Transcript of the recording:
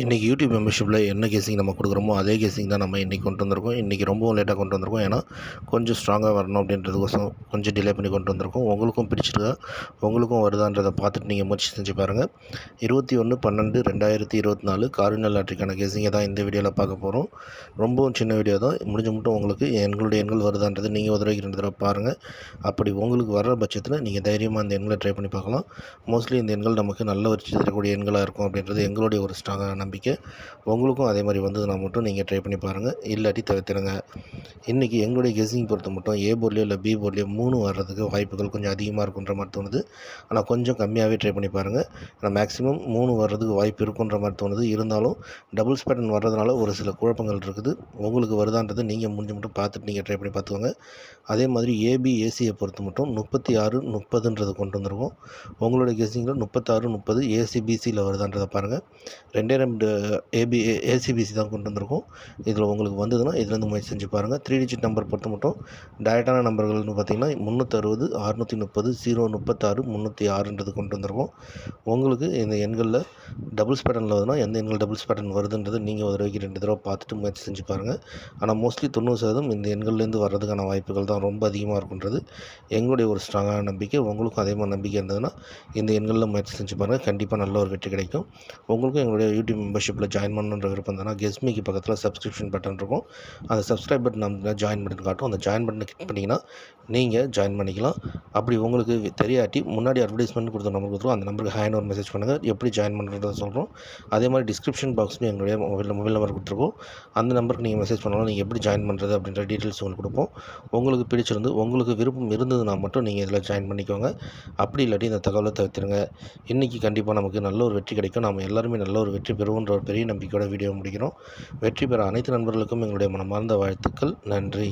இன்றைக்கி யூடியூப் மெம்பர்ஷிப்பில் என்ன கேசிங் நம்ம கொடுக்குறோமோ அதே கேசிங் தான் நம்ம இன்றைக்கி கொண்டு வந்திருக்கோம். இன்றைக்கி ரொம்பவும் லேட்டாக கொண்டு வந்திருக்கோம். ஏன்னா கொஞ்சம் ஸ்ட்ராங்காக வரணும் அப்படின்றதுக்கோசம் கொஞ்சம் டிலே பண்ணி கொண்டு வந்திருக்கோம். உங்களுக்கும் பிடிச்சிருக்கா, உங்களுக்கும் வருதான்றதை பார்த்துட்டு நீங்கள் முயற்சி செஞ்சு பாருங்கள். 21/12/2024 கார்டினல் லாட்டரிக்கான கேசிங்கை தான் இந்த வீடியோவில் பார்க்க போகிறோம். ரொம்பவும் சின்ன வீடியோ தான். முடிஞ்ச மட்டும் உங்களுக்கு எங்களுடைய எண்கள் வருதான்றது நீங்கள் ஒரு தடவைக்கு 2 தடவை பாருங்கள். அப்படி உங்களுக்கு வர்ற பட்சத்தில் நீங்கள் தைரியமாக அந்த எண்களை ட்ரை பண்ணி பார்க்கலாம். மோஸ்ட்லி இந்த எண்கள் நமக்கு நல்ல வச்சு தரக்கூடிய எண்களாக இருக்கும் அப்படின்றது எங்களுடைய ஒரு ஸ்ட்ராங்கான நம்பிக்கை. உங்களுக்கும் அதே மாதிரி வந்ததுனா மட்டும் நீங்கள் ட்ரை பண்ணி பாருங்கள், இல்லாட்டி தவிர்த்துடுங்க. இன்றைக்கி எங்களுடைய கெஸ்ஸிங் பொறுத்த மட்டும் ஏ போர்ட்லேயோ இல்லை பி போர்ட்லேயோ 3 வர்றதுக்கு வாய்ப்புகள் கொஞ்சம் அதிகமாக இருக்குன்ற மாதிரி தோணுது. ஆனால் கொஞ்சம் கம்மியாகவே ட்ரை பண்ணி பாருங்கள். ஆனால் மேக்ஸிமம் 3 வர்றதுக்கு வாய்ப்பு இருக்குன்ற மாதிரி தோணுது. இருந்தாலும் டபுள்ஸ் பேட்டர்ன் வர்றதுனால ஒரு சில குழப்பங்கள் இருக்குது. உங்களுக்கு வருதான்றது நீங்கள் முடிஞ்ச மட்டும் பார்த்துட்டு நீங்கள் ட்ரை பண்ணி பார்த்துக்கோங்க. அதே மாதிரி ஏபி ஏசியை பொறுத்த மட்டும் 36 30ன்றது கொண்டு வந்துருவோம். உங்களுடைய கெஸ்ஸிங்கில் 36 30 ஏசிபிசியில் வருதான்றதை பாருங்கள். 2 ஏசிபிசி தான் கொண்டு வந்திருக்கோம். இதில் உங்களுக்கு வந்ததுன்னா இதுலேருந்து முயற்சி செஞ்சு பாருங்கள். 3 டிஜிட் நம்பர் பொறுத்த மட்டும் டைரக்டான நம்பர்கள்னு பார்த்தீங்கன்னா 360 630 036 306ன்றது கொண்டு வந்திருக்கோம். உங்களுக்கு இந்த எண்களில் டபுள்ஸ் பேட்டர்னில் வருதுன்னா எந்த எண்கள் டபுள்ஸ் பேட்டர்ன் வருதுன்றது நீங்கள் ஒரு தடவைக்கு 2 தடவை பார்த்துட்டு முயற்சி செஞ்சு பாருங்கள். ஆனால் மோஸ்ட்லி 90% இந்த எண்கள்லேருந்து வர்றதுக்கான வாய்ப்புகள் தான் ரொம்ப அதிகமாக இருக்குன்றது எங்களுடைய ஒரு ஸ்ட்ராங்கான நம்பிக்கை. உங்களுக்கும் அதே மாதிரி நம்பிக்கை இருந்ததுன்னா இந்த எண்களில் முயற்சி செஞ்சு பாருங்கள். கண்டிப்பாக நல்ல ஒரு வெற்றி கிடைக்கும். உங்களுக்கும் எங்களுடைய யூடியூப் மெம்பர்ஷிப்பில் ஜாயின் பண்ணணுன்ற விருப்பம் தானே, கெஸ்மிக்கு பக்கத்தில் சப்ஸ்கிரிப்ஷன் பட்டன் இருக்கும். அந்த சப்ஸ்கிரைப் பட்டன் நம்ம ஜாயின் பட்டன் காட்டும். அந்த ஜாயின் பட்டனை கிளிக் பண்ணிங்கன்னா நீங்கள் ஜாயின் பண்ணிக்கலாம். அப்படி உங்களுக்கு தெரியாட்டி முன்னாடி அட்வர்டைஸ்மெண்ட் கொடுத்த நம்பர் கொடுத்துருவோம். அந்த நம்பருக்கு ஹேண்ட் ஒரு மெசேஜ் பண்ணுங்கள், எப்படி ஜாயின் பண்ணுறதை சொல்கிறோம். அதே மாதிரி டிஸ்கிரிப்ஷன் பாக்ஸ்லையும் எங்களுடைய மொபைல் நம்பர் கொடுத்துருக்கோம். அந்த நம்பருக்கு நீங்கள் மெசேஜ் பண்ணலாம், நீங்கள் எப்படி ஜாயின் பண்ணுறது அப்படின்ற டீட்டெயில்ஸ் உங்களுக்கு கொடுப்போம். உங்களுக்கு பிடிச்சிருந்து உங்களுக்கு விருப்பம் இருந்ததுன்னா மட்டும் நீங்கள் இதில் ஜாயின் பண்ணிக்கோங்க. அப்படி இல்லாட்டி இந்த தகவலை தவிர்த்துருங்க. இன்றைக்கி கண்டிப்பாக நமக்கு நல்ல ஒரு வெற்றி கிடைக்கும். நாம் எல்லாருமே நல்ல ஒரு வெற்றி பெறுவோன்ற ஒரு பெரிய நம்பிக்கையோட வீடியோ முடிக்கிறோம். வெற்றி பெற அனைத்து நண்பர்களுக்கும் எங்களுடைய மனமார்ந்த வாழ்த்துக்கள். நன்றி.